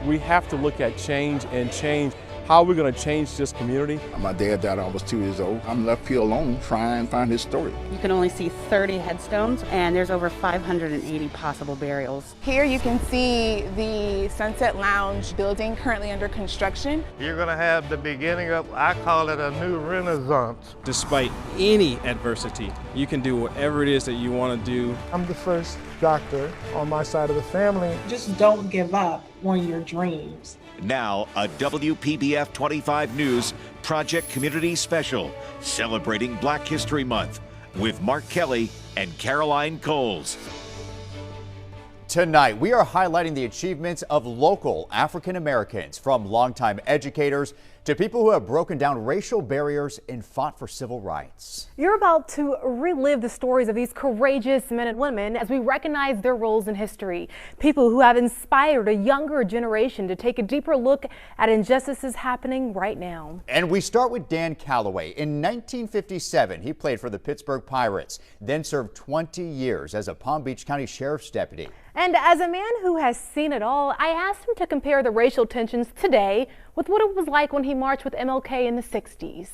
We have to look at change and change how we're going to change this community. My dad died I was 2 years old. I'm left here alone trying to find his story. You can only see 30 headstones, and there's over 580 possible burials. Here you can see the Sunset Lounge building currently under construction. You're going to have the beginning of, I call it a new renaissance. Despite any adversity, you can do whatever it is that you want to do. I'm the first doctor on my side of the family. Just don't give up on your dreams. Now, a WPBF 25 News Project Community Special celebrating Black History Month with Mark Kelly and Caroline Coles. Tonight, we are highlighting the achievements of local African Americans, from longtime educators to people who have broken down racial barriers and fought for civil rights. You're about to relive the stories of these courageous men and women as we recognize their roles in history. People who have inspired a younger generation to take a deeper look at injustices happening right now. And we start with Dan Calloway. In 1957, he played for the Pittsburgh Pirates, then served 20 years as a Palm Beach County Sheriff's deputy. And as a man who has seen it all, I asked him to compare the racial tensions today with what it was like when he marched with MLK in the 60s.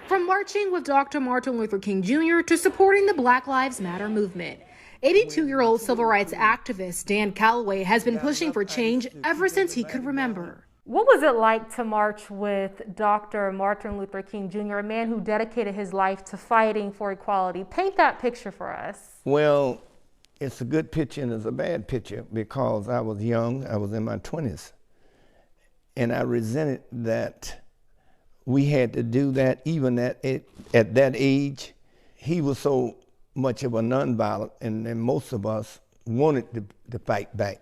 From marching with Dr. Martin Luther King Jr. to supporting the Black Lives Matter movement, 82-year-old civil rights activist Dan Calloway has been pushing for change ever since he could remember. What was it like to march with Dr. Martin Luther King Jr., a man who dedicated his life to fighting for equality? Paint that picture for us. Well, it's a good picture and it's a bad picture because I was young, I was in my 20s, and I resented that we had to do that even at that age. He was so much of a nonviolent, and most of us wanted to fight back.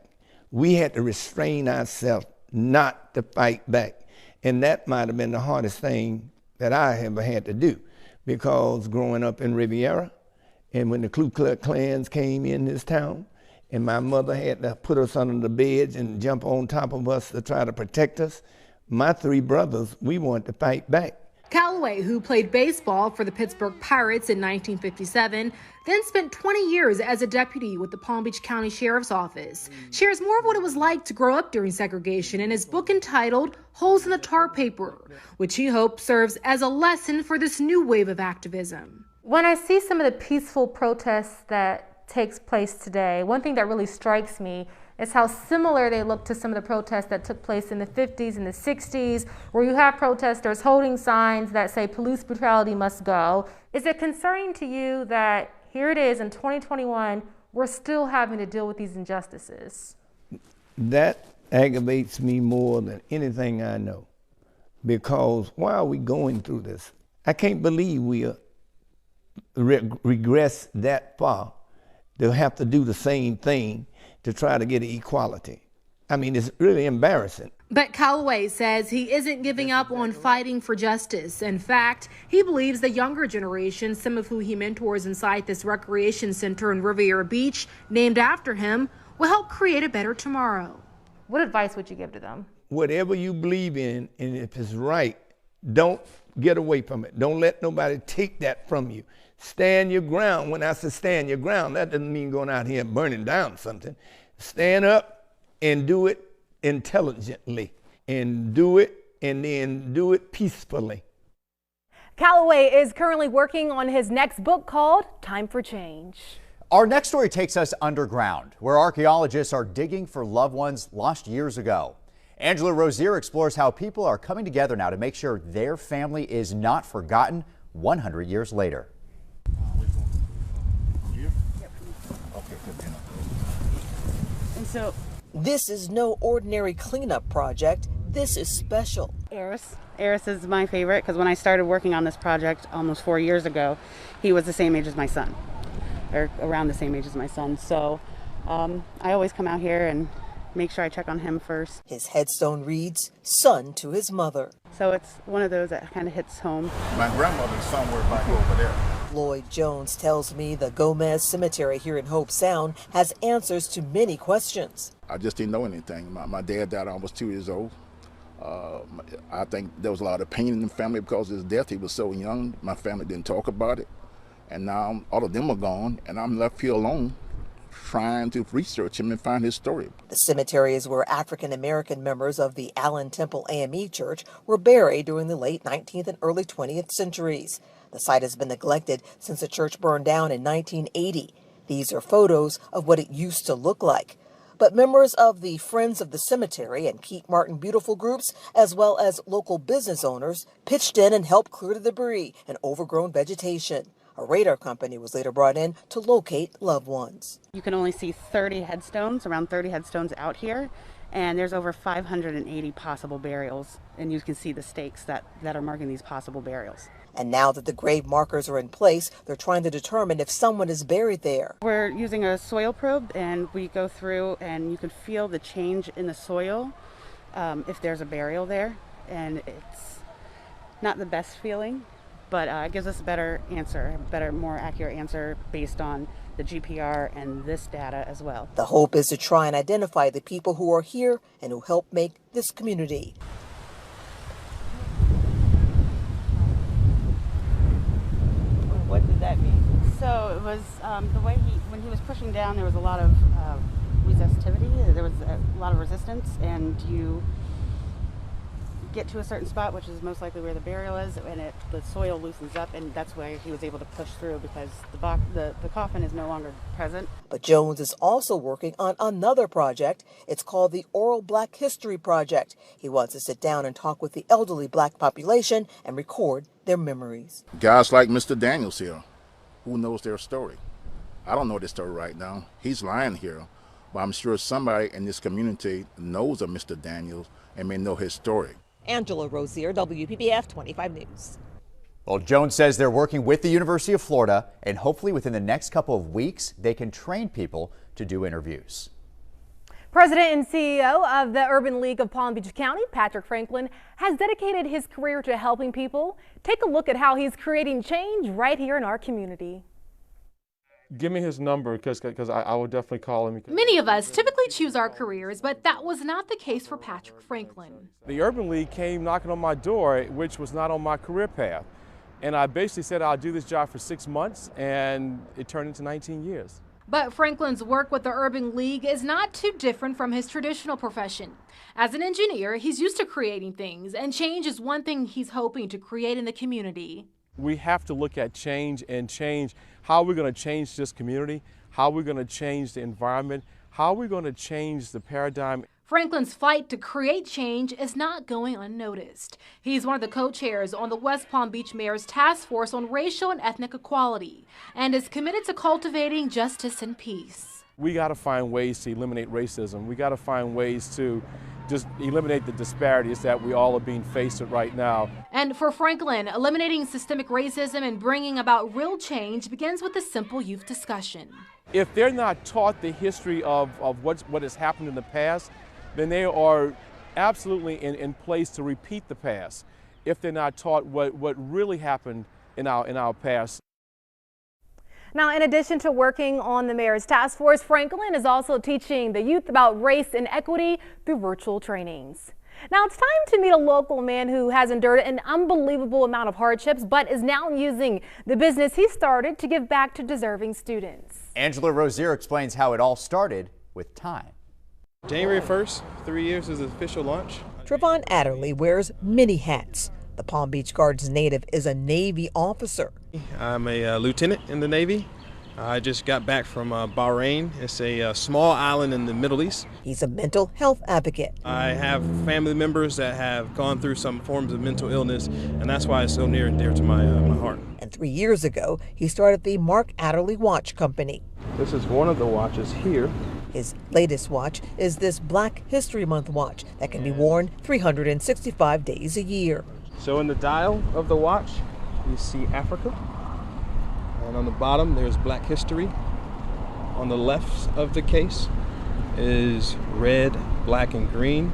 We had to restrain ourselves not to fight back, and that might have been the hardest thing that I ever had to do, because growing up in Riviera, and when the Ku Klux Klans came in this town, and my mother had to put us under the beds and jump on top of us to try to protect us, my three brothers, we wanted to fight back. Calloway, who played baseball for the Pittsburgh Pirates in 1957, then spent 20 years as a deputy with the Palm Beach County Sheriff's Office, shares more of what it was like to grow up during segregation in his book entitled Holes in the Tar Paper, which he hopes serves as a lesson for this new wave of activism. When I see some of the peaceful protests that takes place today, one thing that really strikes me is how similar they look to some of the protests that took place in the 50s and the 60s, where you have protesters holding signs that say police brutality must go. Is it concerning to you that here it is in 2021, we're still having to deal with these injustices? That aggravates me more than anything I know, because why are we going through this? I can't believe we are regress that far to have to do the same thing to try to get equality. I mean, it's really embarrassing. But Calloway says he isn't giving up on fighting for justice. In fact, he believes the younger generation, some of who he mentors inside this recreation center in Riviera Beach, named after him, will help create a better tomorrow. What advice would you give to them? Whatever you believe in, and if it's right, don't get away from it. Don't let nobody take that from you. Stand your ground. When I say stand your ground, that doesn't mean going out here and burning down something. Stand up and do it intelligently, and do it, and then do it peacefully. Calloway is currently working on his next book called Time for Change. Our next story takes us underground, where archaeologists are digging for loved ones lost years ago. Angela Rozier explores how people are coming together now to make sure their family is not forgotten 100 years later. So this is no ordinary cleanup project. This is special. Eris is my favorite because when I started working on this project almost 4 years ago, he was the same age as my son, or around the same age as my son. So I always come out here and make sure I check on him first. His headstone reads, son to his mother. So it's one of those that kind of hits home. My grandmother's somewhere back over there. Lloyd Jones tells me the Gomez Cemetery here in Hope Sound has answers to many questions. I just didn't know anything. My dad died I was 2 years old. I think there was a lot of pain in the family because of his death. He was so young. My family didn't talk about it. And now all of them are gone, and I'm left here alone trying to research him and find his story. The cemetery is where African American members of the Allen Temple AME Church were buried during the late 19th and early 20th centuries. The site has been neglected since the church burned down in 1980. These are photos of what it used to look like. But members of the Friends of the Cemetery and Keep Martin Beautiful groups, as well as local business owners, pitched in and helped clear the debris and overgrown vegetation. A radar company was later brought in to locate loved ones. You can only see 30 headstones, around 30 headstones out here, and there's over 580 possible burials, and you can see the stakes that are marking these possible burials. And now that the grave markers are in place, they're trying to determine if someone is buried there. We're using a soil probe, and we go through and you can feel the change in the soil if there's a burial there, and it's not the best feeling, but it gives us a better answer, more accurate answer based on the GPR and this data as well. The hope is to try and identify the people who are here and who help make this community. What did that mean? So it was the way when he was pushing down, there was a lot of resistivity, there was a lot of resistance, and you get to a certain spot, which is most likely where the burial is, and the soil loosens up, and that's where he was able to push through because the coffin is no longer present. But Jones is also working on another project. It's called the Oral Black History Project. He wants to sit down and talk with the elderly black population and record their memories. Guys like Mr. Daniels here, who knows their story? I don't know their story right now. He's lying here, but I'm sure somebody in this community knows of Mr. Daniels and may know his story. Angela Rozier, WPBF 25 News. Well, Jones says they're working with the University of Florida, and hopefully within the next couple of weeks, they can train people to do interviews. President and CEO of the Urban League of Palm Beach County, Patrick Franklin, has dedicated his career to helping people. Take a look at how he's creating change right here in our community. Give me his number because I will definitely call him. Many of us typically choose our careers, but that was not the case for Patrick Franklin. The Urban League came knocking on my door, which was not on my career path. And I basically said I'll do this job for 6 months, and it turned into 19 years. But Franklin's work with the Urban League is not too different from his traditional profession. As an engineer, he's used to creating things, and change is one thing he's hoping to create in the community. We have to look at change and change how we're going to change this community, how we're going to change the environment, how we're going to change the paradigm. Franklin's fight to create change is not going unnoticed. He's one of the co-chairs on the West Palm Beach Mayor's Task Force on Racial and Ethnic Equality and is committed to cultivating justice and peace. We got to find ways to eliminate racism. We got to find ways to just eliminate the disparities that we all are being faced with right now. And for Franklin, eliminating systemic racism and bringing about real change begins with a simple youth discussion. If they're not taught the history of what has happened in the past, then they are absolutely in place to repeat the past if they're not taught what really happened in our past. Now, in addition to working on the Mayor's Task Force, Franklin is also teaching the youth about race and equity through virtual trainings. Now it's time to meet a local man who has endured an unbelievable amount of hardships, but is now using the business he started to give back to deserving students. Angela Rozier explains how it all started with time. January 1st, 3 years is the official launch. Trevon Adderley wears many hats. The Palm Beach Gardens native is a Navy officer. I'm a lieutenant in the Navy. I just got back from Bahrain. It's a small island in the Middle East. He's a mental health advocate. I have family members that have gone through some forms of mental illness, and that's why it's so near and dear to my heart. And 3 years ago, he started the Mark Adderley Watch Company. This is one of the watches here. His latest watch is this Black History Month watch that can be worn 365 days a year. So in the dial of the watch, you see Africa. And on the bottom, there's Black History. On the left of the case is red, black, and green,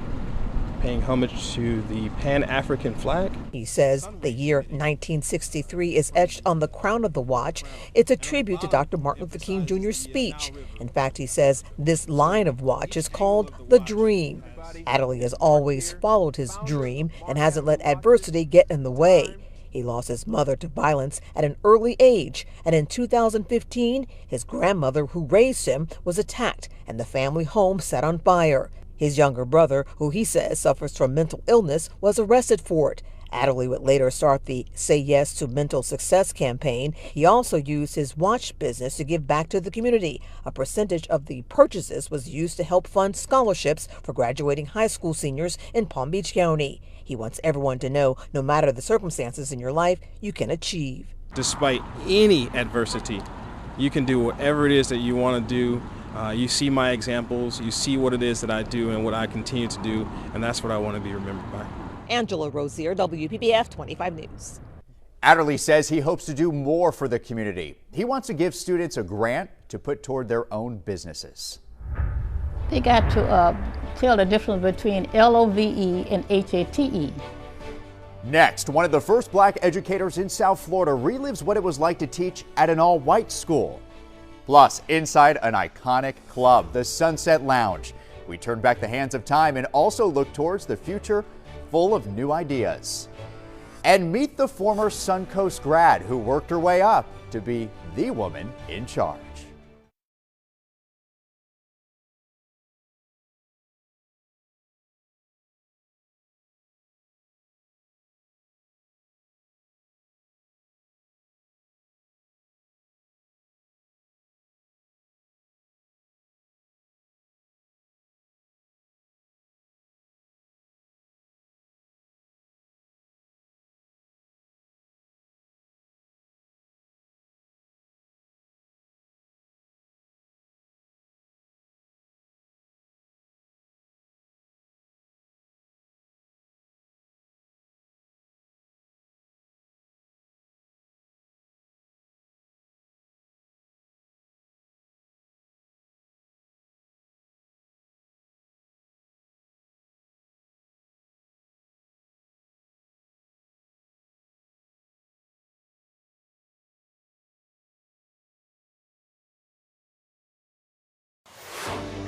paying homage to the Pan-African flag. He says the year 1963 is etched on the crown of the watch. It's a tribute to Dr. Martin Luther King Jr.'s speech. In fact, he says this line of watch is called the Dream. Adderley has always followed his dream and hasn't let adversity get in the way. He lost his mother to violence at an early age, and in 2015, his grandmother who raised him was attacked and the family home set on fire. His younger brother, who he says suffers from mental illness, was arrested for it. Adderley would later start the Say Yes to Mental Success campaign. He also used his watch business to give back to the community. A percentage of the purchases was used to help fund scholarships for graduating high school seniors in Palm Beach County. He wants everyone to know, no matter the circumstances in your life, you can achieve. Despite any adversity, you can do whatever it is that you want to do. You see my examples, you see what it is that I do and what I continue to do, and that's what I want to be remembered by. Angela Rozier, WPBF 25 News. Adderley says he hopes to do more for the community. He wants to give students a grant to put toward their own businesses. They got to tell the difference between LOVE and HATE. Next, one of the first black educators in South Florida relives what it was like to teach at an all-white school. Plus, inside an iconic club, the Sunset Lounge. We turn back the hands of time and also look towards the future full of new ideas. And meet the former Suncoast grad who worked her way up to be the woman in charge.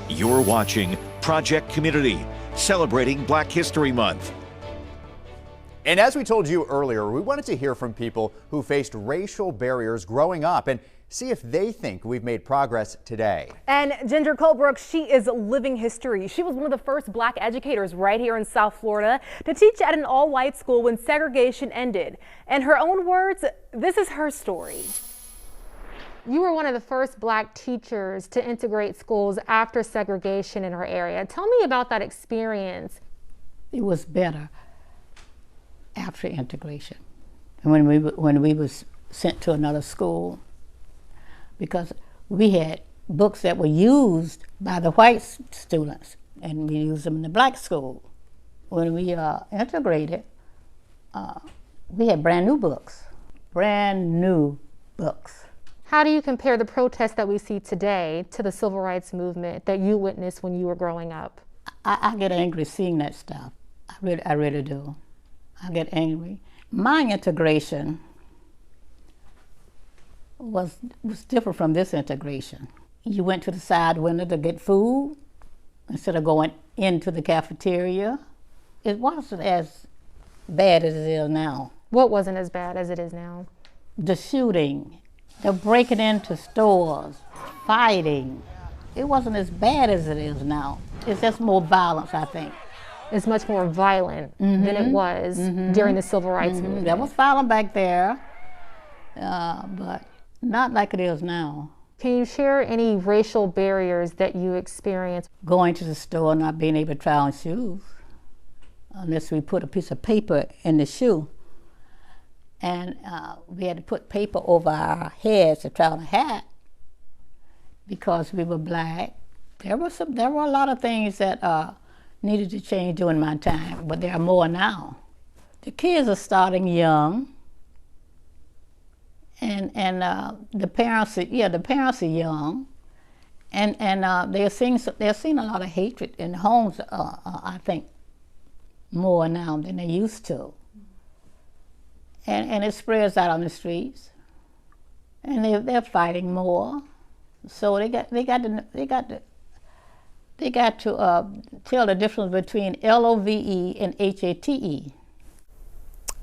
You're watching Project Community, celebrating Black History Month. And as we told you earlier, we wanted to hear from people who faced racial barriers growing up and see if they think we've made progress today. And Ginger Colebrook, she is living history. She was one of the first black educators right here in South Florida to teach at an all-white school when segregation ended. In her own words, this is her story. You were one of the first black teachers to integrate schools after segregation in our area. Tell me about that experience. It was better after integration. And when we was sent to another school, because we had books that were used by the white students, and we used them in the black school. When we integrated, we had brand new books. How do you compare the protests that we see today to the civil rights movement that you witnessed when you were growing up? I get angry seeing that stuff. I really do. I get angry. My integration was different from this integration. You went to the side window to get food instead of going into the cafeteria. It wasn't as bad as it is now. What wasn't as bad as it is now? The shooting. They're breaking into stores, fighting. It wasn't as bad as it is now. It's just more violence, I think. It's much more violent than it was during the civil rights movement. There was violence back there, but not like it is now. Can you share any racial barriers that you experienced? Going to the store and not being able to try on shoes, unless we put a piece of paper in the shoe. And we had to put paper over our heads to try on a hat because we were black. There were a lot of things that needed to change during my time, but there are more now. The kids are starting young, and the parents are young, and they're seeing a lot of hatred in homes. I think more now than they used to. And it spreads out on the streets, and they're fighting more. So they got to tell the difference between LOVE and HATE.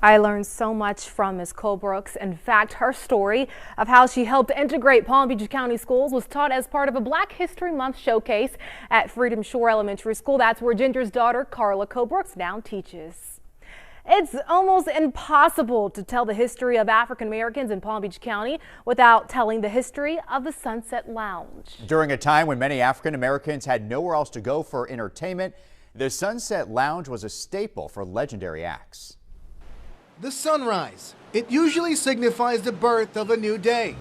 I learned so much from Ms. Colbrooks. In fact, her story of how she helped integrate Palm Beach County schools was taught as part of a Black History Month showcase at Freedom Shore Elementary School. That's where Ginger's daughter, Carla Colbrooks, now teaches. It's almost impossible to tell the history of African Americans in Palm Beach County without telling the history of the Sunset Lounge. During a time when many African Americans had nowhere else to go for entertainment, the Sunset Lounge was a staple for legendary acts. The sunrise. It usually signifies the birth of a new day.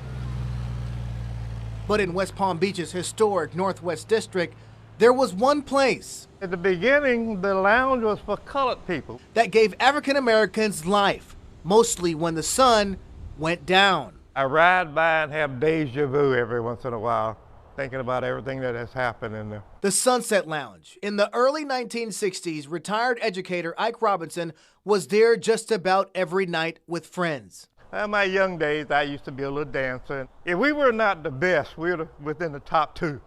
But in West Palm Beach's historic Northwest District, there was one place at the beginning, the lounge was for colored people that gave African Americans life, mostly when the sun went down. I ride by and have deja vu every once in a while, thinking about everything that has happened in there. The Sunset Lounge. In the early 1960s, retired educator Ike Robinson was there just about every night with friends. In my young days, I used to be a little dancer. If we were not the best, we were within the top two.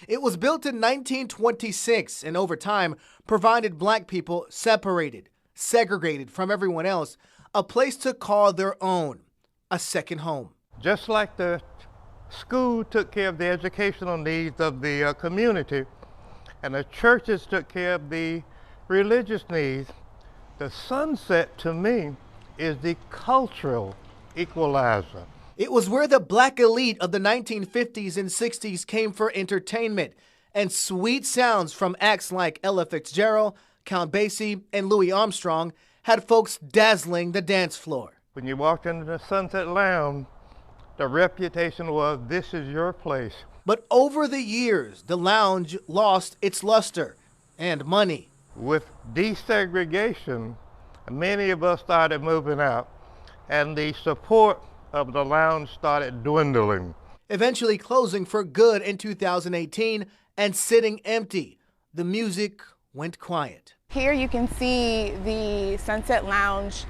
It was built in 1926 and over time provided Black people separated, segregated from everyone else, a place to call their own, a second home. Just like the school took care of the educational needs of the community and the churches took care of the religious needs, the Sunset to me is the cultural equalizer. It was where the Black elite of the 1950s and 60s came for entertainment, and sweet sounds from acts like Ella Fitzgerald, Count Basie, and Louis Armstrong had folks dazzling the dance floor. When you walked into the Sunset Lounge, the reputation was, this is your place. But over the years, the lounge lost its luster and money. With desegregation, many of us started moving out, and the support of the lounge started dwindling. Eventually closing for good in 2018 and sitting empty. The music went quiet. Here you can see the Sunset Lounge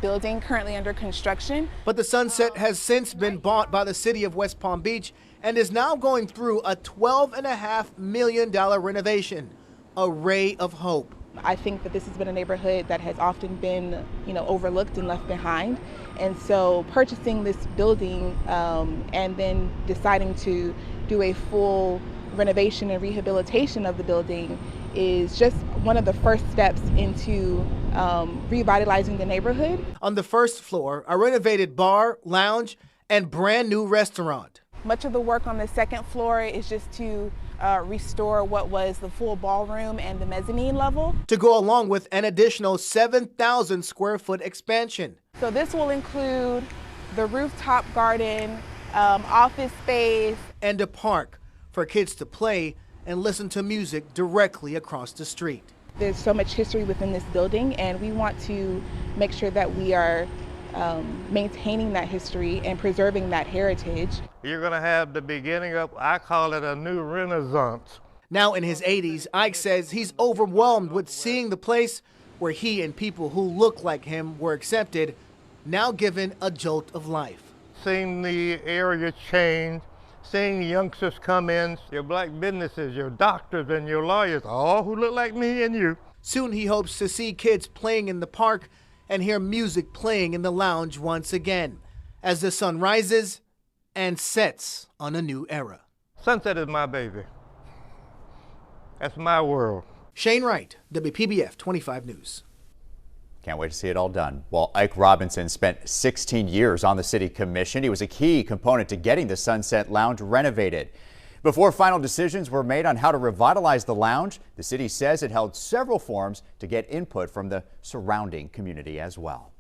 building currently under construction. But the Sunset has since been bought by the city of West Palm Beach and is now going through a $12.5 million renovation. A ray of hope. I think that this has been a neighborhood that has often been, overlooked and left behind. And so purchasing this building and then deciding to do a full renovation and rehabilitation of the building is just one of the first steps into revitalizing the neighborhood. On the first floor, a renovated bar, lounge, and brand new restaurant. Much of the work on the second floor is just to restore what was the full ballroom and the mezzanine level. To go along with an additional 7,000 square foot expansion. So this will include the rooftop garden, office space, and a park for kids to play and listen to music directly across the street. There's so much history within this building, and we want to make sure that we are maintaining that history and preserving that heritage. You're going to have the beginning of, I call it a new renaissance. Now in his 80s, Ike says he's overwhelmed with seeing the place where he and people who look like him were accepted, now given a jolt of life. Seeing the area change, seeing youngsters come in, your Black businesses, your doctors and your lawyers, all who look like me and you. Soon he hopes to see kids playing in the park and hear music playing in the lounge once again as the sun rises and sets on a new era. Sunset is my baby. That's my world. Shane Wright, WPBF 25 News. Can't wait to see it all done. Well, Ike Robinson spent 16 years on the city commission. He was a key component to getting the Sunset Lounge renovated. Before final decisions were made on how to revitalize the lounge, the city says it held several forums to get input from the surrounding community as well.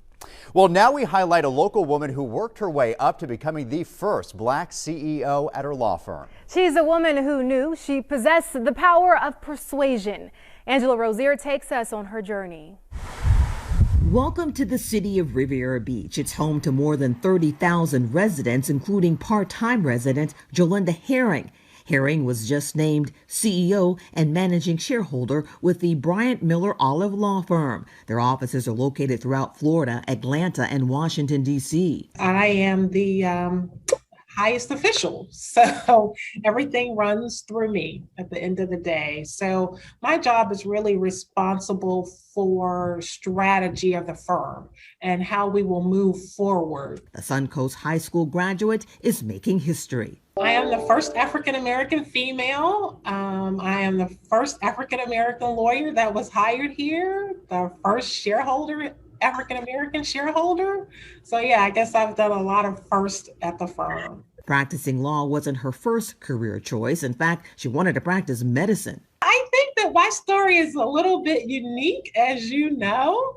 Well, now we highlight a local woman who worked her way up to becoming the first Black CEO at her law firm. She's a woman who knew she possessed the power of persuasion. Angela Rozier takes us on her journey. Welcome to the city of Riviera Beach. It's home to more than 30,000 residents, including part-time resident Jolinda Herring. Herring was just named CEO and managing shareholder with the Bryant Miller Olive Law Firm. Their offices are located throughout Florida, Atlanta, and Washington, D.C. I am the highest official. So everything runs through me at the end of the day. So my job is really responsible for strategy of the firm and how we will move forward. The Suncoast High School graduate is making history. I am the first African-American female. I am the first African-American lawyer that was hired here, the first shareholder, African-American shareholder. So yeah, I guess I've done a lot of firsts at the firm. Practicing law wasn't her first career choice. In fact, she wanted to practice medicine. I think that my story is a little bit unique, as you know.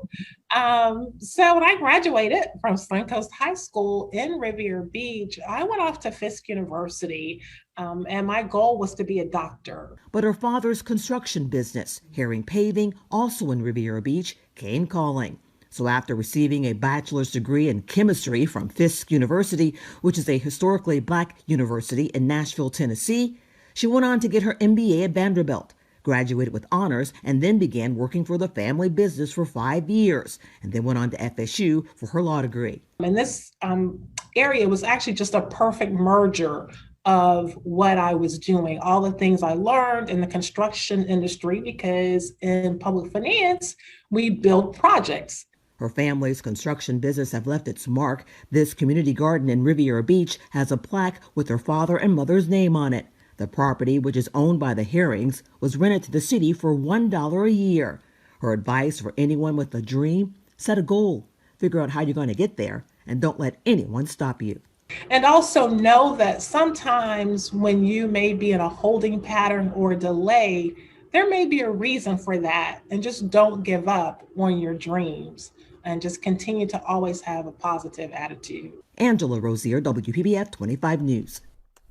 So when I graduated from Suncoast High School in Riviera Beach, I went off to Fisk University, and my goal was to be a doctor. But her father's construction business, Herring Paving, also in Riviera Beach, came calling. So after receiving a bachelor's degree in chemistry from Fisk University, which is a historically black university in Nashville, Tennessee, she went on to get her MBA at Vanderbilt, graduated with honors, and then began working for the family business for 5 years, and then went on to FSU for her law degree. And this area was actually just a perfect merger of what I was doing, all the things I learned in the construction industry, because in public finance, we build projects. Her family's construction business have left its mark. This community garden in Riviera Beach has a plaque with her father and mother's name on it. The property, which is owned by the Herrings, was rented to the city for $1 a year. Her advice for anyone with a dream: set a goal, figure out how you're going to get there, and don't let anyone stop you. And also know that sometimes when you may be in a holding pattern or delay, there may be a reason for that. And just don't give up on your dreams and just continue to always have a positive attitude. Angela Rozier, WPBF 25 News.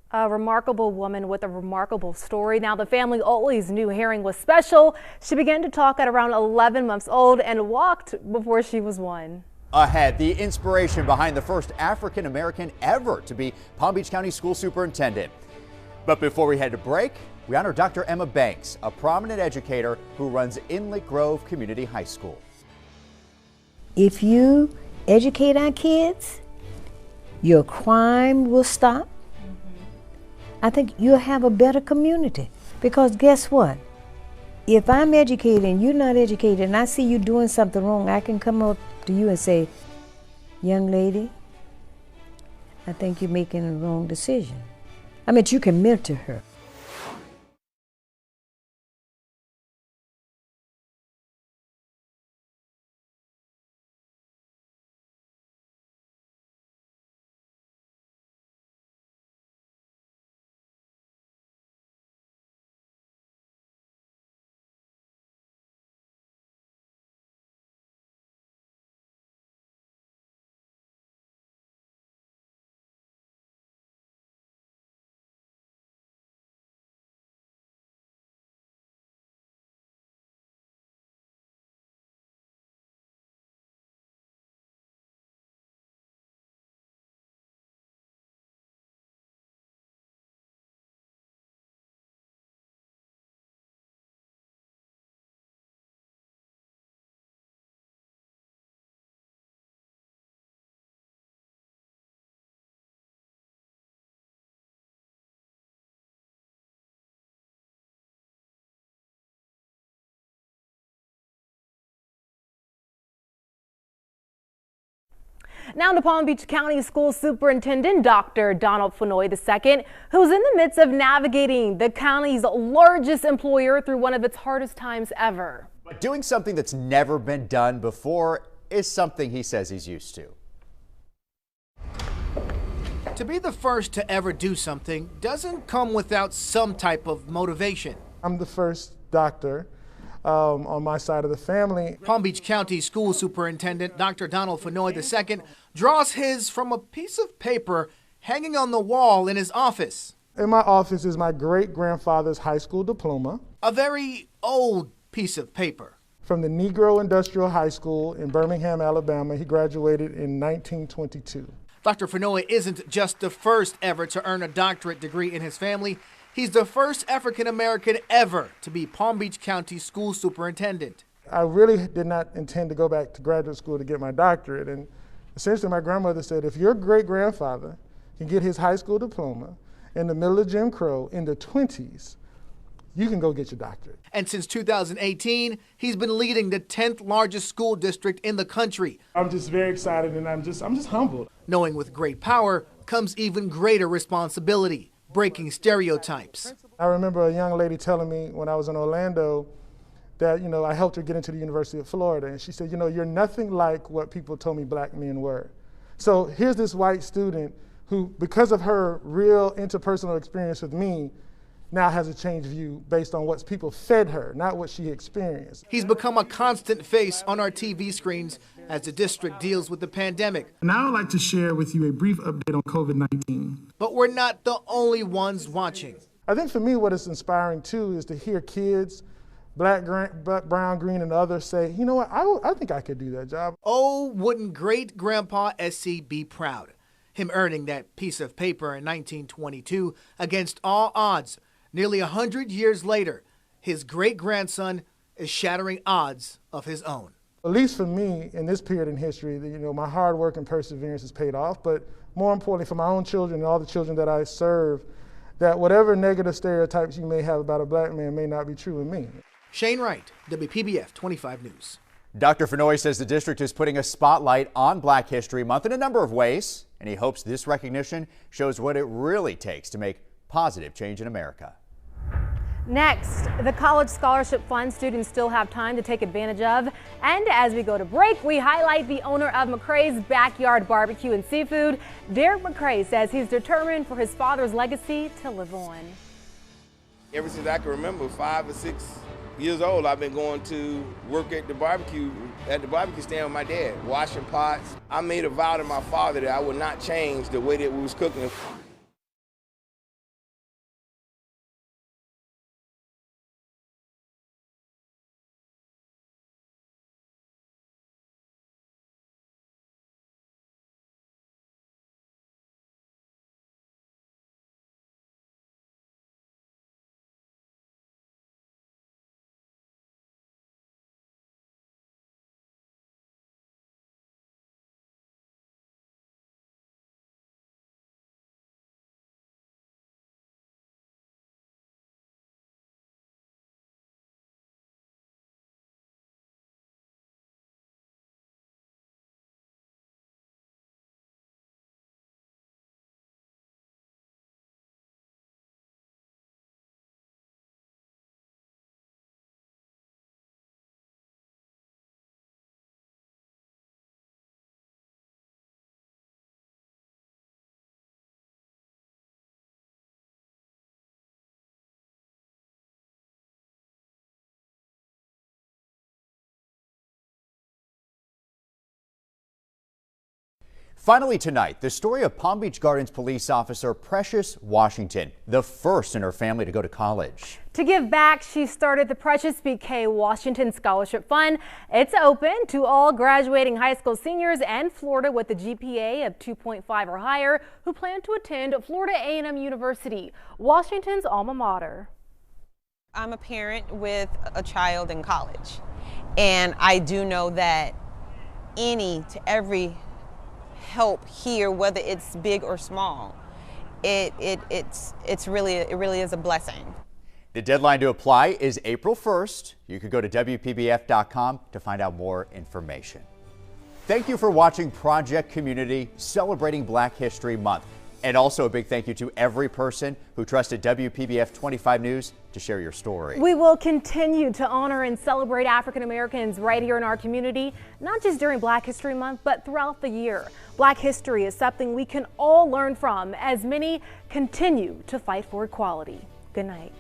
A remarkable woman with a remarkable story. Now, the family always knew Herring was special. She began to talk at around 11 months old and walked before she was 1. Ahead, the inspiration behind the first African American ever to be Palm Beach County School Superintendent. But before we head to break, we honor Dr. Emma Banks, a prominent educator who runs Inlet Grove Community High School. If you educate our kids, your crime will stop. I think you'll have a better community, because guess what? If I'm educated and you're not educated and I see you doing something wrong, I can come up to you and say, young lady, I think you're making a wrong decision. I mean, you can mentor her. Now to Palm Beach County School Superintendent Dr. Donald Fenoy II, who's in the midst of navigating the county's largest employer through one of its hardest times ever. But doing something that's never been done before is something he says he's used to. To be the first to ever do something doesn't come without some type of motivation. I'm the first doctor on my side of the family. Palm Beach County School Superintendent Dr. Donald Fenoy II draws his from a piece of paper hanging on the wall in his office. In my office is my great-grandfather's high school diploma. A very old piece of paper. From the Negro Industrial High School in Birmingham, Alabama. He graduated in 1922. Dr. Fenoy isn't just the first ever to earn a doctorate degree in his family. He's the first African American ever to be Palm Beach County School Superintendent. I really did not intend to go back to graduate school to get my doctorate. And essentially my grandmother said, if your great-grandfather can get his high school diploma in the middle of Jim Crow in the 20s, you can go get your doctorate. And since 2018, he's been leading the 10th largest school district in the country. I'm just very excited, and I'm just humbled. Knowing with great power comes even greater responsibility, breaking stereotypes. I remember a young lady telling me when I was in Orlando that, I helped her get into the University of Florida, and she said, you're nothing like what people told me black men were. So here's this white student who, because of her real interpersonal experience with me, now has a changed view based on what people fed her, not what she experienced. He's become a constant face on our TV screens as the district deals with the pandemic. Now I'd like to share with you a brief update on COVID-19. But we're not the only ones watching. I think for me what is inspiring too is to hear kids, black, brown, green, and others say, you know what, I think I could do that job. Oh, wouldn't great-grandpa SC be proud? Him earning that piece of paper in 1922 against all odds. Nearly 100 years later, his great-grandson is shattering odds of his own. At least for me, in this period in history, my hard work and perseverance has paid off, but more importantly for my own children and all the children that I serve, that whatever negative stereotypes you may have about a black man may not be true of me. Shane Wright, WPBF 25 News. Dr. Fenoy says the district is putting a spotlight on Black History Month in a number of ways, and he hopes this recognition shows what it really takes to make positive change in America. Next, the College Scholarship Fund students still have time to take advantage of. And as we go to break, we highlight the owner of McCrae's Backyard Barbecue and Seafood. Derek McCrae says he's determined for his father's legacy to live on. Ever since I can remember, 5 or 6 years old, I've been going to work at the barbecue stand with my dad, washing pots. I made a vow to my father that I would not change the way that we was cooking. Finally tonight, the story of Palm Beach Gardens police officer Precious Washington, the first in her family to go to college. To give back, she started the Precious B.K. Washington Scholarship Fund. It's open to all graduating high school seniors and Florida with a GPA of 2.5 or higher who plan to attend Florida A&M University, Washington's alma mater. I'm a parent with a child in college, and I do know that every help here, whether it's big or small, it really is a blessing. The deadline to apply is April 1st. You can go to WPBF.com to find out more information. Thank you for watching Project Community celebrating Black History Month. And also a big thank you to every person who trusted WPBF 25 News to share your story. We will continue to honor and celebrate African Americans right here in our community, not just during Black History Month, but throughout the year. Black history is something we can all learn from as many continue to fight for equality. Good night.